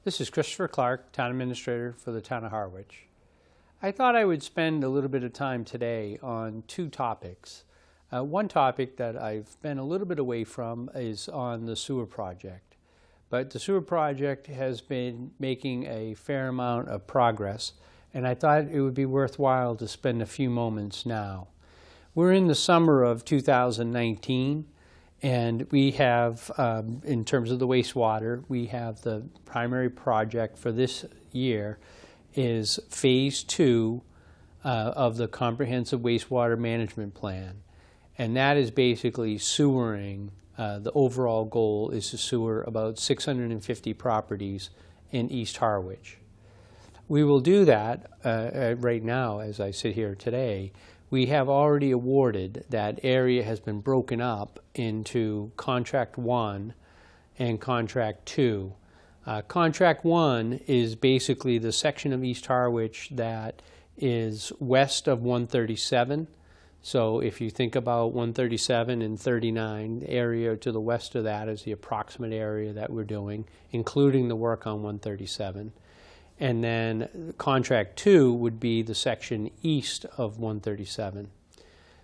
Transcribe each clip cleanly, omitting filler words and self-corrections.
This is Christopher Clark, Town Administrator for the Town of Harwich. I thought I would spend a little bit of time today on two topics. One topic that I've been a little bit away from is on the sewer project. But the sewer project has been making a fair amount of progress, and I thought it would be worthwhile to spend a few moments now. We're in the summer of 2019. And we have, in terms of the wastewater, we have the primary project for this year is phase 2 of the comprehensive wastewater management plan. And that is basically sewering. The overall goal is to sewer about 650 properties in East Harwich. We will do that right now as I sit here today. We have already awarded, that area has been broken up into Contract 1 and Contract 2. Contract 1 is basically the section of East Harwich that is west of 137. So if you think about 137 and 39, the area to the west of that is the approximate area that we're doing, including the work on 137. And then Contract 2 would be the section east of 137.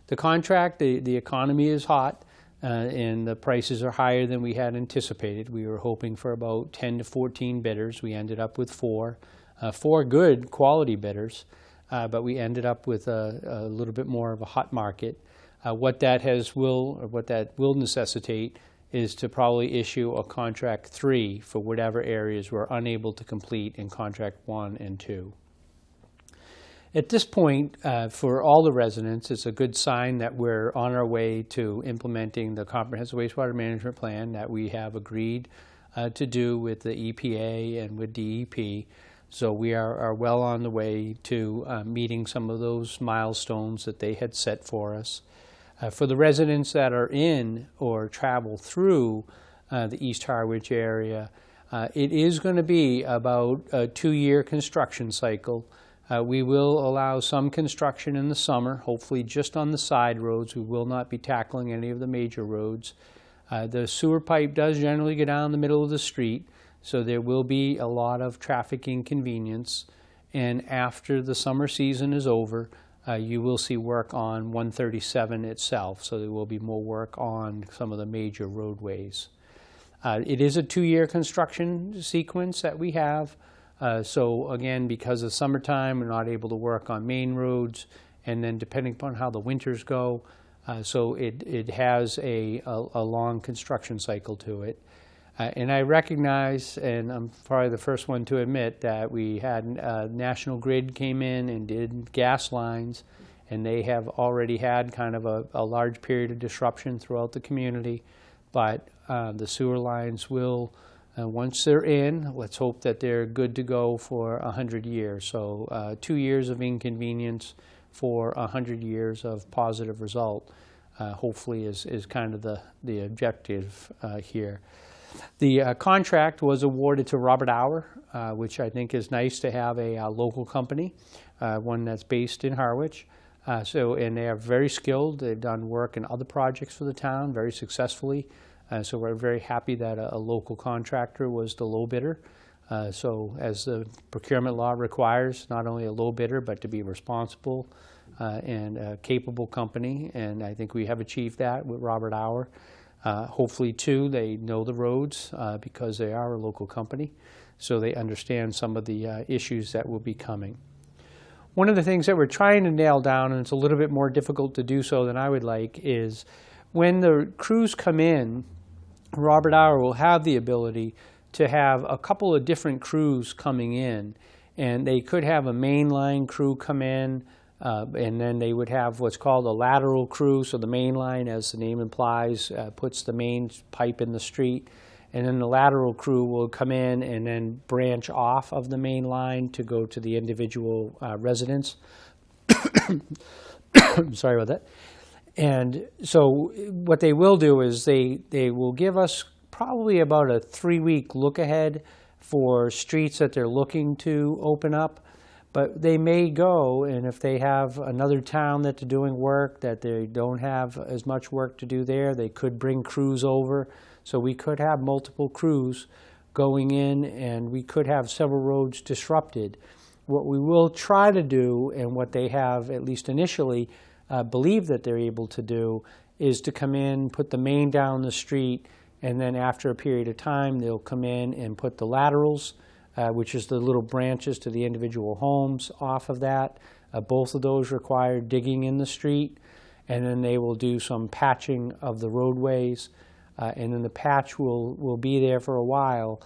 The contract, the economy is hot, and the prices are higher than we had anticipated. We were hoping for about 10 to 14 bidders. We ended up with four good quality bidders, but we ended up with a little bit more of a hot market. What that will necessitate is to probably issue a Contract 3 for whatever areas we're unable to complete in Contract 1 and 2. At this point, for all the residents, it's a good sign that we're on our way to implementing the Comprehensive Wastewater Management Plan that we have agreed to do with the EPA and with DEP. So we are well on the way to meeting some of those milestones that they had set for us. For the residents that are in or travel through the East Harwich area, it is going to be about a 2-year construction cycle. We will allow some construction in the summer, hopefully just on the side roads. We will not be tackling any of the major roads. The sewer pipe does generally go down the middle of the street, so there will be a lot of traffic inconvenience. And after the summer season is over, you will see work on 137 itself, so there will be more work on some of the major roadways. It is a 2-year construction sequence that we have. So again, because of summertime, we're not able to work on main roads, and then depending upon how the winters go, so it has a long construction cycle to it. And I recognize, and I'm probably the first one to admit, that we had National Grid came in and did gas lines, and they have already had kind of a large period of disruption throughout the community. But the sewer lines will, once they're in, let's hope that they're good to go for 100 years. So 2 years of inconvenience for 100 years of positive result, hopefully is kind of the objective here. The contract was awarded to Robert Hour, which I think is nice to have a local company, one that's based in Harwich. And they are very skilled. They've done work in other projects for the town very successfully. So we're very happy that a local contractor was the low bidder. So as the procurement law requires, not only a low bidder, but to be responsible and a capable company. And I think we have achieved that with Robert Hour. Hopefully, too, they know the roads because they are a local company, so they understand some of the issues that will be coming. One of the things that we're trying to nail down, and it's a little bit more difficult to do so than I would like, is when the crews come in, Robert Hour will have the ability to have a couple of different crews coming in, and they could have a mainline crew come in, and then they would have what's called a lateral crew. So the main line, as the name implies, puts the main pipe in the street. And then the lateral crew will come in and then branch off of the main line to go to the individual residents. Sorry about that. And so what they will do is they will give us probably about a 3-week look ahead for streets that they're looking to open up. But they may go, and if they have another town that they're doing work that they don't have as much work to do there, they could bring crews over. So we could have multiple crews going in, and we could have several roads disrupted. What we will try to do, and what they have, at least initially, believe that they're able to do, is to come in, put the main down the street, and then after a period of time, they'll come in and put the laterals, which is the little branches to the individual homes, off of that. Both of those require digging in the street, and then they will do some patching of the roadways, and then the patch will be there for a while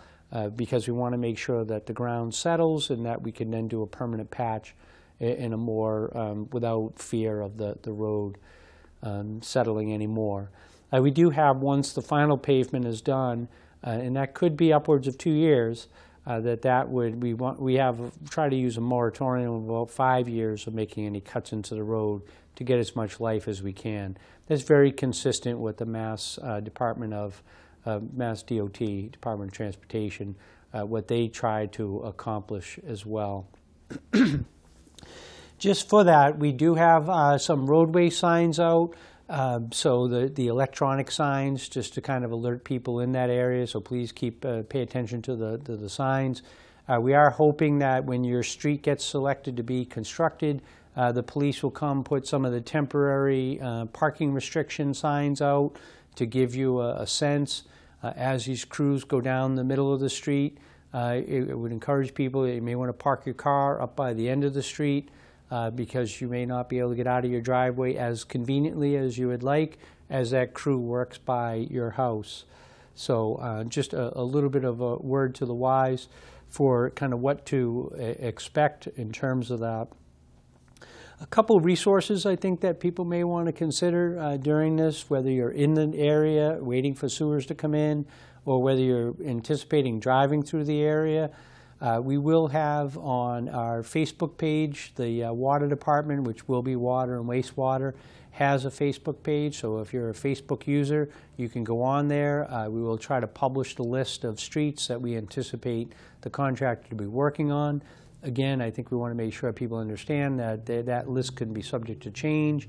because we want to make sure that the ground settles and that we can then do a permanent patch in a more without fear of the road settling anymore. We do have, once the final pavement is done, and that could be upwards of 2 years, we try to use a moratorium of about 5 years of making any cuts into the road to get as much life as we can. That's very consistent with the Mass DOT, Department of Transportation, what they try to accomplish as well. Just for that, we do have some roadway signs out. So the electronic signs, just to kind of alert people in that area. So please pay attention to the signs. We are hoping that when your street gets selected to be constructed, the police will come put some of the temporary parking restriction signs out to give you a sense as these crews go down the middle of the street. It would encourage people that you may want to park your car up by the end of the street, because you may not be able to get out of your driveway as conveniently as you would like as that crew works by your house. So just a little bit of a word to the wise for kind of what to expect in terms of that. A couple resources I think that people may want to consider during this, whether you're in the area waiting for sewers to come in, or whether you're anticipating driving through the area. We will have on our Facebook page, the Water Department, which will be Water and Wastewater, has a Facebook page. So if you're a Facebook user, you can go on there. We will try to publish the list of streets that we anticipate the contractor to be working on. Again, I think we want to make sure people understand that that list can be subject to change.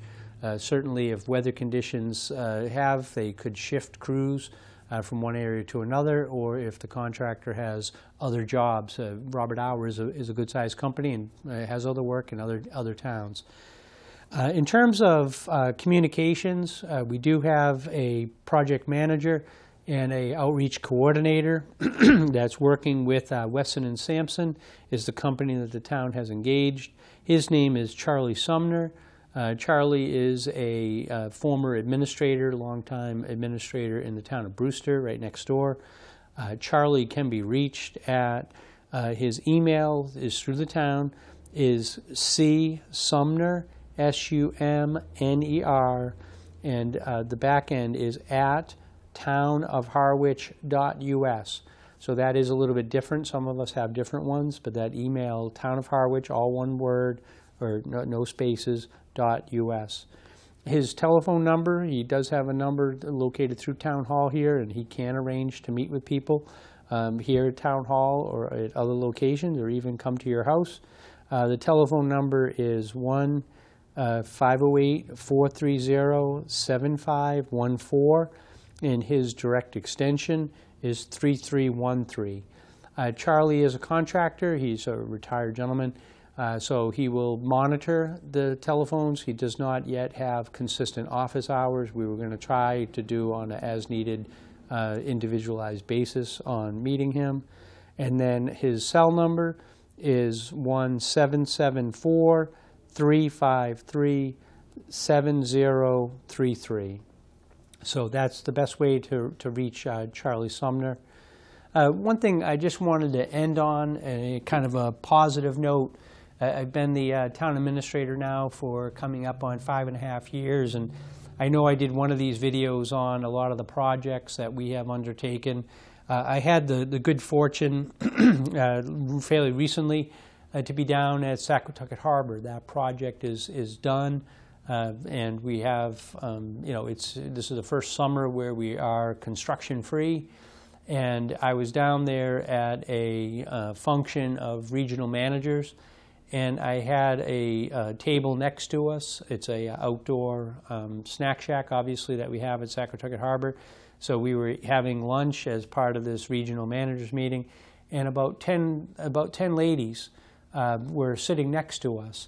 Certainly if weather conditions they could shift crews from one area to another, or if the contractor has other jobs. Robert Auer is a good-sized company and has other work in other towns. In terms of communications, we do have a project manager and a outreach coordinator that's working with Wesson & Sampson is the company that the town has engaged. His name is Charlie Sumner. Charlie is a former administrator, longtime administrator in the town of Brewster, right next door. Charlie can be reached at, his email is through the town, is csumner, S-U-M-N-E-R, and the back end is at townofharwich.us. So that is a little bit different. Some of us have different ones, but that email, Town of Harwich, all one word, or no spaces, .us. His telephone number, he does have a number located through Town Hall here, and he can arrange to meet with people here at Town Hall or at other locations, or even come to your house. The telephone number is 1-508-430-7514, and his direct extension is 3313. Charlie is a contractor. He's a retired gentleman. So he will monitor the telephones. He does not yet have consistent office hours. We were going to try to do on an as-needed, individualized basis on meeting him. And then his cell number is 1-774-353-7033. So that's the best way to reach Charlie Sumner. One thing I just wanted to end on, a kind of a positive note. I've been the town administrator now for coming up on 5.5 years, and I know I did one of these videos on a lot of the projects that we have undertaken. I had the good fortune fairly recently to be down at Saquatucket Harbor. That project is done, and we have, this is the first summer where we are construction free. And I was down there at a function of regional managers, and I had a table next to us. It's a outdoor snack shack, obviously, that we have at Saquatucket Harbor. So we were having lunch as part of this regional managers meeting, and about 10 ladies were sitting next to us.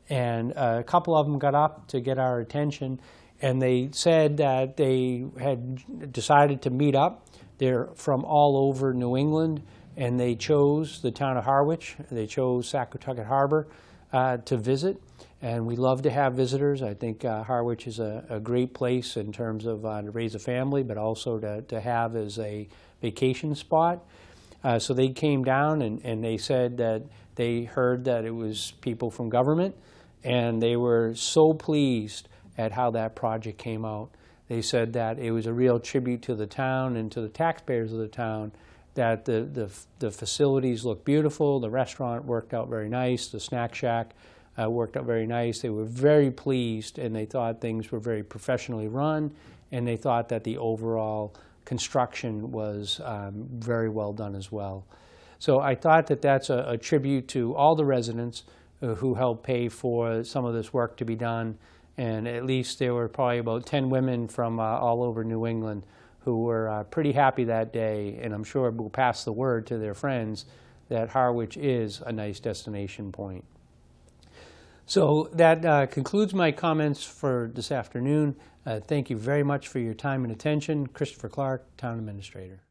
And a couple of them got up to get our attention, and they said that they had decided to meet up. They're from all over New England, and they chose the town of Harwich. They chose Saquatucket Harbor to visit, and we love to have visitors. I think Harwich is a great place in terms of to raise a family, but also to have as a vacation spot. So they came down, and they said that they heard that it was people from government, and they were so pleased at how that project came out. They said that it was a real tribute to the town and to the taxpayers of the town, that the facilities looked beautiful, the restaurant worked out very nice, the snack shack worked out very nice. They were very pleased, and they thought things were very professionally run, and they thought that the overall construction was very well done as well. So I thought that that's a tribute to all the residents who helped pay for some of this work to be done. And at least there were probably about 10 women from all over New England who were pretty happy that day, and I'm sure will pass the word to their friends that Harwich is a nice destination point. So that concludes my comments for this afternoon. Thank you very much for your time and attention. Christopher Clark, Town Administrator.